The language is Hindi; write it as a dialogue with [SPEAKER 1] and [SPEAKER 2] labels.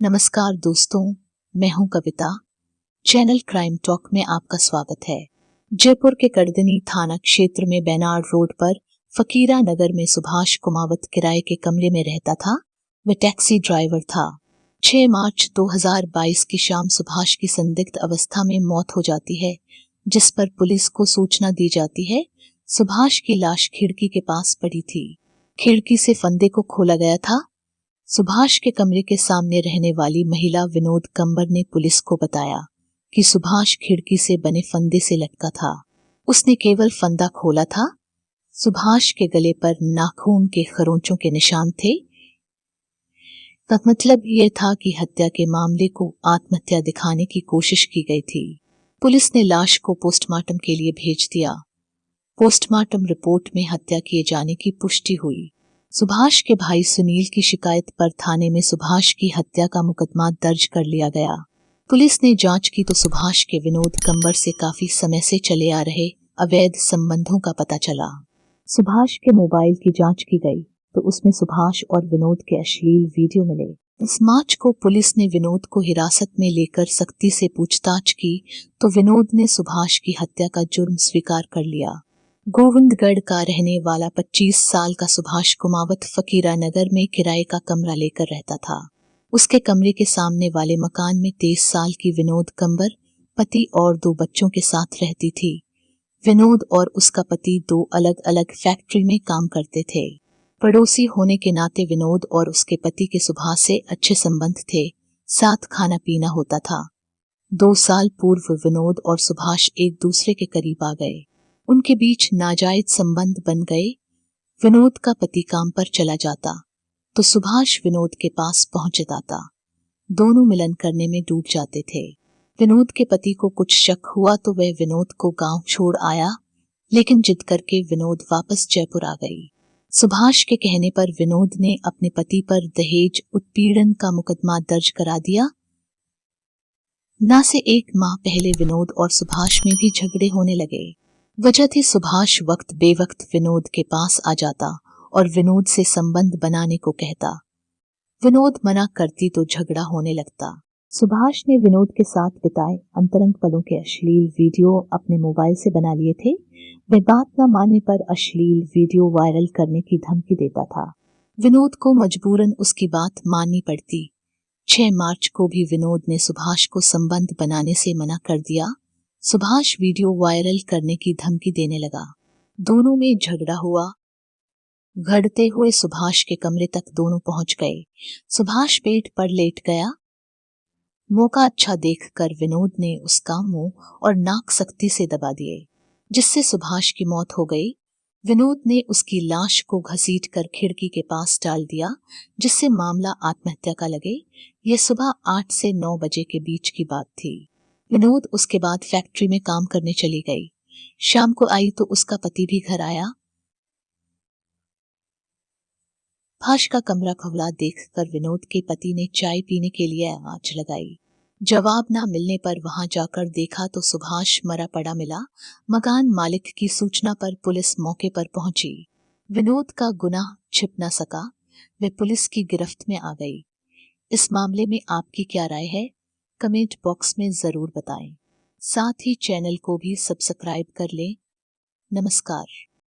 [SPEAKER 1] नमस्कार दोस्तों, मैं हूं कविता। चैनल क्राइम टॉक में आपका स्वागत है। जयपुर के करदनी थाना क्षेत्र में बेनाड रोड पर फकीरा नगर में सुभाष कुमावत किराए के कमरे में रहता था। वह टैक्सी ड्राइवर था। 6 मार्च 2022 की शाम सुभाष की संदिग्ध अवस्था में मौत हो जाती है, जिस पर पुलिस को सूचना दी जाती है। सुभाष की लाश खिड़की के पास पड़ी थी। खिड़की से फंदे को खोला गया था। सुभाष के कमरे के सामने रहने वाली महिला विनोद कंबर ने पुलिस को बताया कि सुभाष खिड़की से बने फंदे से लटका था। उसने केवल फंदा खोला था। सुभाष के गले पर नाखून के खरोंचों के निशान थे। का मतलब यह था कि हत्या के मामले को आत्महत्या दिखाने की कोशिश की गई थी। पुलिस ने लाश को पोस्टमार्टम के लिए भेज दिया। पोस्टमार्टम रिपोर्ट में हत्या किए जाने की पुष्टि हुई। सुभाष के भाई सुनील की शिकायत पर थाने में सुभाष की हत्या का मुकदमा दर्ज कर लिया गया। पुलिस ने जांच की तो सुभाष के विनोद कंबर से काफी समय से चले आ रहे अवैध संबंधों का पता चला। सुभाष के मोबाइल की जांच की गई तो उसमें सुभाष और विनोद के अश्लील वीडियो मिले। इस मार्च को पुलिस ने विनोद को हिरासत में लेकर सख्ती से पूछताछ की तो विनोद ने सुभाष की हत्या का जुर्म स्वीकार कर लिया। गोविंदगढ़ का रहने वाला 25 साल का सुभाष कुमावत फकीरा नगर में किराए का कमरा लेकर रहता था। उसके कमरे के सामने वाले मकान में 23 साल की विनोद कंबर पति और 2 बच्चों के साथ रहती थी। विनोद और उसका पति 2 अलग अलग फैक्ट्री में काम करते थे। पड़ोसी होने के नाते विनोद और उसके पति के सुभाष से अच्छे संबंध थे। साथ खाना पीना होता था। 2 साल पूर्व विनोद और सुभाष एक दूसरे के करीब आ गए। उनके बीच नाजायज संबंध बन गए। विनोद का पति काम पर चला जाता तो सुभाष विनोद के पास पहुंच जाता। दोनों मिलन करने में डूब जाते थे। विनोद के पति को कुछ शक हुआ तो वह विनोद को गांव छोड़ आया, लेकिन जिद करके विनोद वापस जयपुर आ गई। सुभाष के कहने पर विनोद ने अपने पति पर दहेज उत्पीड़न का मुकदमा दर्ज करा दिया। ना से 1 माह पहले विनोद और सुभाष में भी झगड़े होने लगे। वजह थी सुभाष वक्त बेवक्त विनोद के पास आ जाता और विनोद से संबंध बनाने को कहता। विनोद मना करती तो झगड़ा होने लगता। सुभाष ने विनोद के साथ बिताए अंतरंग पलों के अश्लील वीडियो अपने मोबाइल से बना लिए थे। वह बात न मानने पर अश्लील वीडियो वायरल करने की धमकी देता था। विनोद को मजबूरन उसकी बात माननी पड़ती। 6 मार्च को भी विनोद ने सुभाष को संबंध बनाने से मना कर दिया। सुभाष वीडियो वायरल करने की धमकी देने लगा। दोनों में झगड़ा हुआ। घड़ते हुए सुभाष के कमरे तक दोनों पहुंच गए। सुभाष बेड पर लेट गया। मौका अच्छा देखकर विनोद ने उसका मुंह और नाक सख्ती से दबा दिए, जिससे सुभाष की मौत हो गई। विनोद ने उसकी लाश को घसीटकर खिड़की के पास डाल दिया, जिससे मामला आत्महत्या का लगे। यह सुबह 8 से 9 बजे के बीच की बात थी। विनोद उसके बाद फैक्ट्री में काम करने चली गई। शाम को आई तो उसका पति भी घर आया। सुभाष का कमरा खुला देखकर विनोद के पति ने चाय पीने के लिए आवाज लगाई। जवाब ना मिलने पर वहां जाकर देखा तो सुभाष मरा पड़ा मिला। मकान मालिक की सूचना पर पुलिस मौके पर पहुंची। विनोद का गुनाह छिप न सका। वे पुलिस की गिरफ्त में आ गई। इस मामले में आपकी क्या राय है? कमेंट बॉक्स में जरूर बताएं। साथ ही चैनल को भी सब्सक्राइब कर लें। नमस्कार।